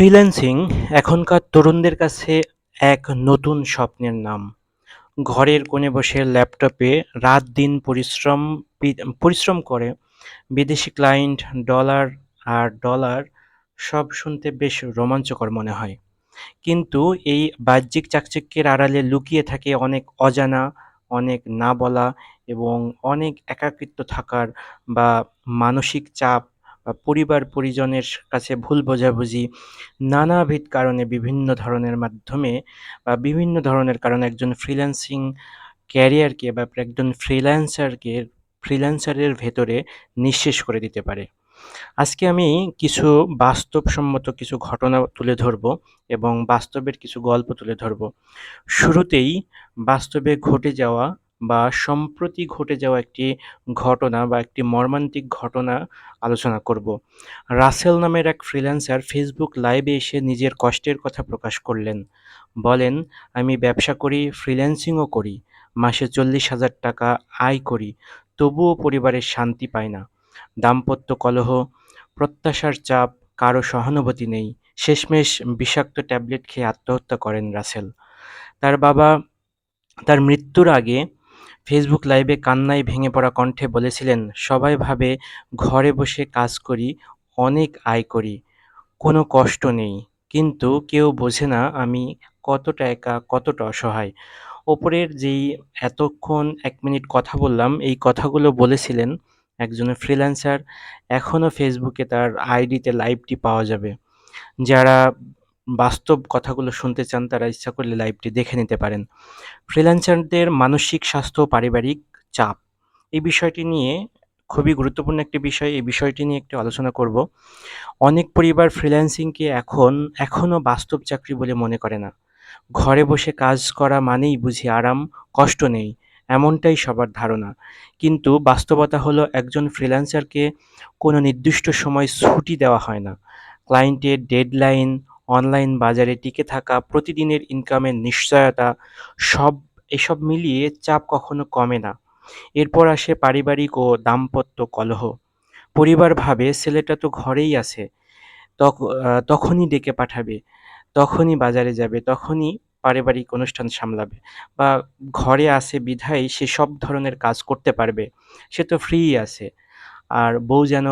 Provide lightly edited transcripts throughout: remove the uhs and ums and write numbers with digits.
Freelancing এখনকার তরুণদের কাছে এক নতুন স্বপ্নের নাম। ঘরের কোণে বসে ল্যাপটপে রাত-দিন পরিশ্রম করে বিদেশি ক্লায়েন্ট, ডলার আর ডলার সব শুনতে বেশ রোমাঞ্চকর মনে হয়। কিন্তু এই বাহ্যিক চাকচিক্যের আড়ালে লুকিয়ে থাকে অনেক অজানা, অনেক না বলা এবং অনেক একাকিত্ব থাকার বা মানসিক চাপ বা পরিবার-পরিজনের কাছে ভুল বোঝাবুঝি, নানাবিধ কারণে বিভিন্ন ধরনের মাধ্যমে বা বিভিন্ন ধরনের কারণে একজন ফ্রিল্যান্সিং ক্যারিয়ারকে বা একজন ফ্রিল্যান্সারের ভেতরে নিঃশেষ করে দিতে পারে। আজকে আমি কিছু বাস্তবসম্মত কিছু ঘটনা তুলে ধরব এবং বাস্তবের কিছু গল্প তুলে ধরব। শুরুতেই বাস্তবে ঘটে যাওয়া বা সম্প্রতি ঘটে যাওয়া একটি ঘটনা বা একটি মর্মান্তিক ঘটনা আলোচনা করব। রাসেল নামের এক ফ্রিল্যান্সার ফেসবুক লাইভে এসে নিজের কষ্টের কথা প্রকাশ করলেন। বলেন, "আমি ব্যবসা করি, ফ্রিল্যান্সিংও করি। মাসে ৳৪০,০০০ আয় করি। তবুও পরিবারের শান্তি পাই না। দাম্পত্য কলহ, প্রত্যাশার চাপ, কারো সহানুভূতি নেই। শেষমেশ বিষাক্ত ট্যাবলেট খেয়ে আত্মহত্যা করেন রাসেল। তার বাবা তার মৃত্যুর আগে ফেসবুক লাইভে কান্নায় ভেঙে পড়া কণ্ঠে বলেছিলেন, "সবাই ভাবে ঘরে বসে কাজ করি, অনেক আয় করি, কোনো কষ্ট নেই। কিন্তু কেউ বোঝে না আমি কতটা একা, কতটা অসহায়।" ওপরের যেই এতক্ষণ ১ মিনিট কথা বললাম, এই কথাগুলো বলেছিলেন একজন ফ্রিল্যান্সার। এখনও ফেসবুকে তার আইডিতে লাইভটি পাওয়া যাবে। যারা বাস্তব কথাগুলো শুনতে চান তারা ইচ্ছা করলে লাইভটি দেখে নিতে পারেন। ফ্রিল্যান্সারদের মানসিক স্বাস্থ্য ও পারিবারিক চাপ। এই বিষয়টি নিয়ে খুবই গুরুত্বপূর্ণ একটি বিষয়। এই বিষয়টি নিয়ে একটু আলোচনা করব। অনেক পরিবার ফ্রিল্যান্সিংকে এখনো বাস্তব চাকরি বলে মনে করে না। ঘরে বসে কাজ করা মানেই বুঝি আরাম, কষ্ট নেই, এমনটাই সবার ধারণা। কিন্তু বাস্তবতা হলো একজন ফ্রিল্যান্সারকে কোনো নির্দিষ্ট সময় ছুটি দেওয়া হয় না। ক্লায়েন্টের ডেডলাইন, অনলাইন বাজারে টিকে থাকা, প্রতিদিনের ইনকামের নিশ্চয়তা, সব এসব মিলিয়ে চাপ কখনো কমে না। এরপর আসে পারিবারিক ও দাম্পত্য কলহ। পরিবার ভাবে ছেলেটা তো ঘরেই আছে, তখনই ডেকে পাঠাবে, তখনই বাজারে যাবে, তখনই পারিবারিক অনুষ্ঠান সামলাবে বা ঘরে আছে বিধায় সে সব ধরনের কাজ করতে পারবে। সে তো ফ্রিই আছে। আর বউ যেন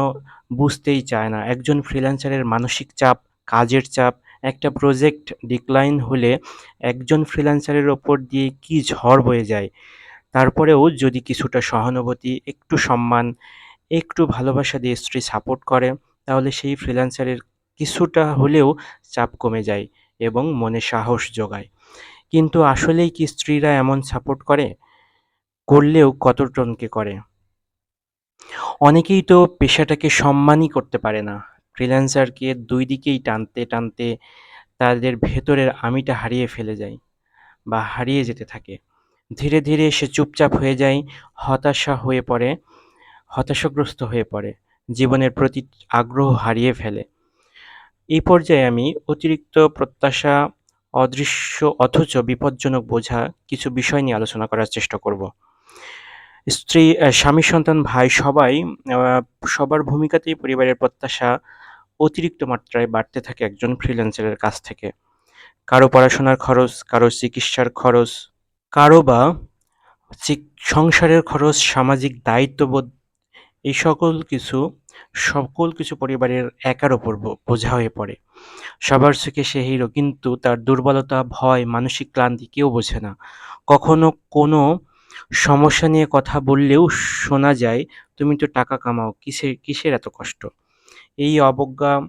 বুঝতেই চায় না। একজন ফ্রিল্যান্সারের মানসিক চাপ, কাজের চাপ, একটা প্রজেক্ট ডিক্লাইন হলে একজন ফ্রিল্যান্সারের ওপর দিয়ে কি ঝড় বয়ে যায়। তারপরেও যদি কিছুটা সহানুভূতি, একটু সম্মান, একটু ভালোবাসা দিয়ে স্ত্রী সাপোর্ট করে, তাহলে সেই ফ্রিল্যান্সারের কিছুটা হলেও চাপ কমে যায় এবং মনে সাহস যোগায়। কিন্তু আসলেই কি স্ত্রীরা এমন সাপোর্ট করে? করলেও কতজনকে করে? অনেকেই তো পেশাটাকে সম্মানই করতে পারে না। ফ্রিল্যান্সারকে ২ দিকেই টানতে, টানতে তাদের ভেতরের আমিটা হারিয়ে ফেলে যায় বা হারিয়ে যেতে থাকে। ধীরে, ধীরে সে চুপচাপ হয়ে যায়, হতাশাগ্রস্ত হয়ে পড়ে। জীবনের প্রতি আগ্রহ হারিয়ে ফেলে। এই পর্যায়ে আমি অতিরিক্ত প্রত্যাশা, অদৃশ্য অথচ বিপজ্জনক বোঝা কিছু বিষয় নিয়ে আলোচনা করার চেষ্টা করব। স্বামী, সন্তান, ভাই সবার ভূমিকাতেই পরিবারের প্রত্যাশা অতিরিক্ত মাত্রায় বাড়তে থাকে একজন ফ্রিল্যান্সারের কাছ থেকে। কারো পড়াশোনার খরচ, কারো চিকিৎসার খরচ, কারো বা চিক সংসারের খরচ, সামাজিক দায়িত্ববোধ, এই সকল কিছু পরিবারের একার ওপর বোঝা হয়ে পড়ে। সবার চোখে সে হিরো, কিন্তু তার দুর্বলতা, ভয়, মানসিক ক্লান্তি কেউ বোঝে না। কখনো কোনো সমস্যা নিয়ে কথা বললেও শোনা যায়, "তুমি তো টাকা কামাও, কিসের এত কষ্ট?" এই অবজ্ঞা,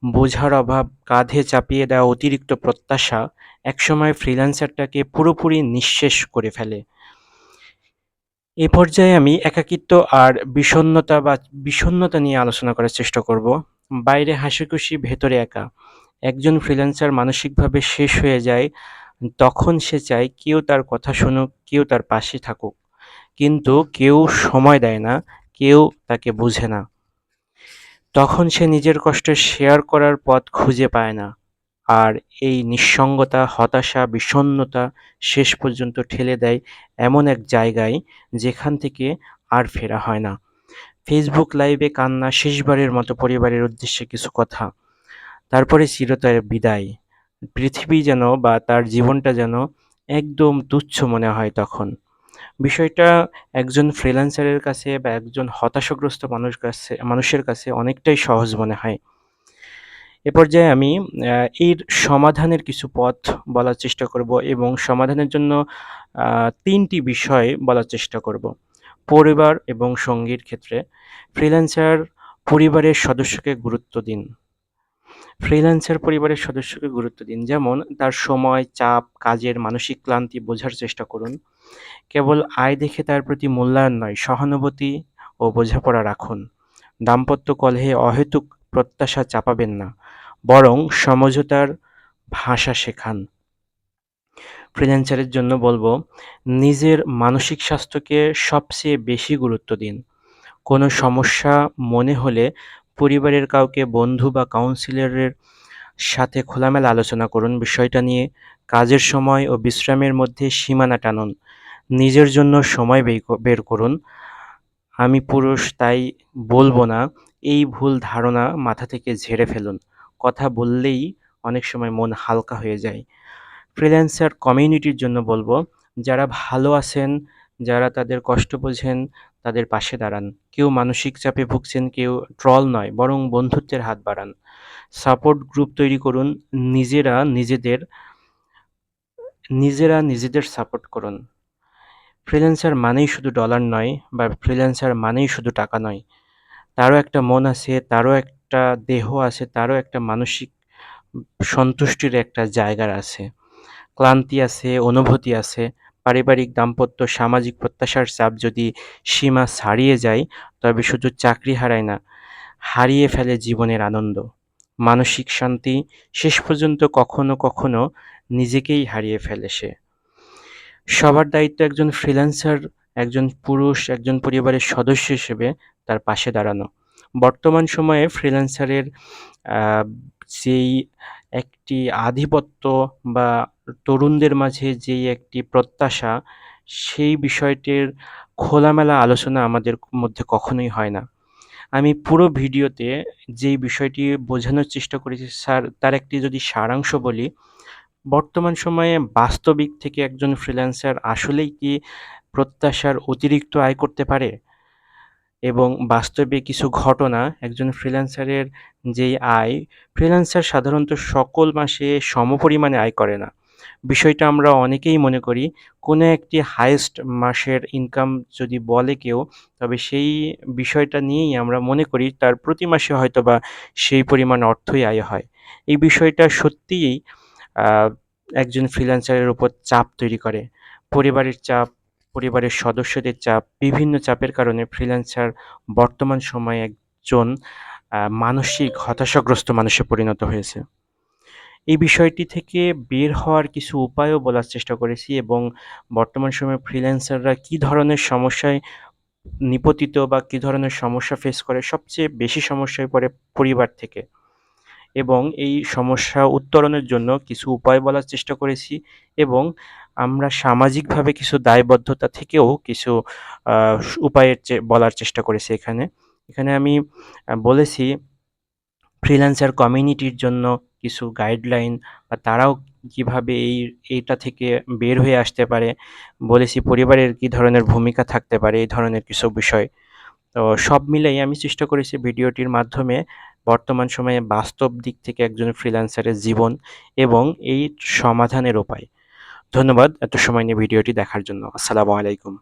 বোঝার অভাব, কাঁধে চাপিয়ে দেওয়া অতিরিক্ত প্রত্যাশা একসময় ফ্রিল্যান্সারটাকে পুরোপুরি নিঃশেষ করে ফেলে। এ পর্যায়ে আমি একাকিত্ব আর বিষণ্ণতা নিয়ে আলোচনা করার চেষ্টা করব। বাইরে হাসিখুশি, ভেতরে একা। একজন ফ্রিল্যান্সার মানসিকভাবে শেষ হয়ে যায়, তখন সে চায় কেউ তার কথা শুনুক, কেউ তার পাশে থাকুক। কিন্তু কেউ সময় দেয় না, কেউ তাকে বোঝে না। তখন সে নিজের কষ্ট শেয়ার করার পথ খুঁজে পায় না। আর এই নিঃসঙ্গতা, হতাশা, বিষণ্ণতা শেষ পর্যন্ত ঠেলে দেয় এমন এক জায়গায় যেখান থেকে আর ফেরা হয় না। ফেসবুক লাইভে কান্না, শেষবারের মতো পরিবারের উদ্দেশ্যে কিছু কথা। তারপরে চিরতরে বিদায়। পৃথিবী যেন বা তার জীবনটা যেন একদম তুচ্ছ মনে হয় তখন। বিষয়টা একজন ফ্রিল্যান্সারের কাছে বা একজন হতাশাগ্রস্ত মানুষের কাছে অনেকটাই সহজ মনে হয়। এ পর্যায়ে আমি এর সমাধানের কিছু পথ বলার চেষ্টা করব এবং সমাধানের জন্য ৩ টি বিষয় বলার চেষ্টা করব। পরিবার এবং সঙ্গীর ক্ষেত্রে ফ্রিল্যান্সার পরিবারের সদস্যকে গুরুত্ব দিন। ফ্রিল্যান্সার পরিবারের সদস্যকে গুরুত্ব দিন। যেমন তার সময়, চাপ, কাজের মানসিক ক্লান্তি বোঝার চেষ্টা করুন। কেবল আয় দেখে তার প্রতি মূল্যায়ন নয়, সহানুভূতি ও বোঝাপড়া রাখুন। দাম্পত্য কলহে অহেতুক প্রত্যাশা চাপাবেন না, বরং সমঝোতার ভাষা শেখান। ফ্রিল্যান্সারের জন্য বলব, নিজের মানসিক স্বাস্থ্যকে সবচেয়ে বেশি গুরুত্ব দিন। কোনো সমস্যা মনে হলে পরিবারের কাউকে, বন্ধু বা কাউন্সিলরের সাথে খোলামেলা আলোচনা করুন বিষয়টা নিয়ে। কাজের সময় ও বিশ্রামের মধ্যে সীমানা টানুন। নিজের জন্য সময় বের করুন। আমি পুরুষ তাই বলব না, এই ভুল ধারণা মাথা থেকে ঝেড়ে ফেলুন। কথা বললেই অনেক সময় মন হালকা হয়ে যায়। ফ্রিল্যান্সার কমিউনিটির জন্য বলব, যারা ভালো আছেন, যারা তাদের কষ্ট বোঝেন, তাদের পাশে দাঁড়ান। কেউ মানসিক চাপে ভুগছেন, কেউ ট্রল নয়, বরং বন্ধুত্বের হাত বাড়ান। সাপোর্ট গ্রুপ তৈরি করুন। নিজেরা নিজেদের নিজেরা নিজেদের সাপোর্ট করুন। ফ্রিল্যান্সার মানেই শুধু ডলার নয়, বা ফ্রিল্যান্সার মানেই শুধু টাকা নয়। তারও একটা মন আছে, তারও একটা দেহ আছে, তারও একটা মানসিক সন্তুষ্টির একটা জায়গা আছে। ক্লান্তি আছে, অনুভূতি আছে। পারিবারিক, দাম্পত্য, সামাজিক প্রত্যাশার চাপ যদি সীমা ছাড়িয়ে যায়, তবে শুধু চাকরি হারায় না, হারিয়ে ফেলে জীবনের আনন্দ, মানসিক শান্তি। শেষ পর্যন্ত কখনো কখনো নিজেকেই হারিয়ে ফেলে সে। সবার দায়িত্ব একজন ফ্রিল্যান্সার, একজন পুরুষ, একজন পরিবারের সদস্য হিসেবে তার পাশে দাঁড়ানো। বর্তমান সময়ে ফ্রিল্যান্সারের আ যেই একটি আধিপত্য বা তরুণদের মাঝে যেই একটি প্রত্যাশা, সেই বিষয়টির খোলামেলা আলোচনা আমাদের মধ্যে কখনোই হয় না। আমি পুরো ভিডিওতে যেই বিষয়টি বোঝানোর চেষ্টা করেছি তার একটি যদি সারাংশ বলি, বর্তমান সময়ে বাস্তবিক থেকে একজন ফ্রিল্যান্সার আসলেই কি প্রত্যাশার অতিরিক্ত আয় করতে পারে? এবং বাস্তবে কিছু ঘটনা, একজন ফ্রিল্যান্সারের যেই আয়, ফ্রিল্যান্সার সাধারণত সকল মাসে সমপরিমাণে আয় করে না। বিষয়টা আমরা অনেকেই মনে করি, কোনো একটি হাইয়েস্ট মাসের ইনকাম যদি বলে কেউ, তবে সেই বিষয়টা নিয়েই আমরা মনে করি তার প্রতি মাসে হয়তোবা সেই পরিমাণ অর্থই আয় হয়। এই বিষয়টা সত্যিই আ একজন ফ্রিল্যান্সারের উপর চাপ তৈরি করে। পরিবারের চাপ, পরিবারের সদস্যদের চাপ, বিভিন্ন চাপের কারণে ফ্রিল্যান্সার বর্তমান সময়ে একজন মানসিক হতাশাগ্রস্ত মানুষে পরিণত হয়েছে। এই বিষয়টি থেকে বের হওয়ার কিছু উপায়ও বলার চেষ্টা করেছি এবং বর্তমান সময়ে ফ্রিল্যান্সাররা কী ধরনের সমস্যায় নিপতিত বা কী ধরনের সমস্যা ফেস করে, সবচেয়ে বেশি সমস্যায় পড়ে পরিবার থেকে। এবং এই সমস্যা উত্তরণের জন্য কিছু উপায় বলার চেষ্টা করেছি এবং আমরা সামাজিকভাবে কিছু দায়বদ্ধতা থেকেও কিছু আ উপায়ের বলার চেষ্টা করেছি এখানে। এখানে আমি বলেছি ফ্রিল্যান্সার কমিউনিটির জন্য কিছু গাইডলাইন বা তারাও কিভাবে এইটা থেকে বের হয়ে আসতে পারে। বলেছি পরিবারের কী ধরনের ভূমিকা থাকতে পারে, এই ধরনের কিছু বিষয়। তো সব মিলাই আমি চেষ্টা করেছি ভিডিওটির মাধ্যমে বর্তমান সময়ে বাস্তব দিক থেকে একজন ফ্রিল্যান্সারের জীবন এবং এই সমাধানের উপায়। ধন্যবাদ এত সময় নিয়ে ভিডিওটি দেখার জন্য। আসসালামু আলাইকুম।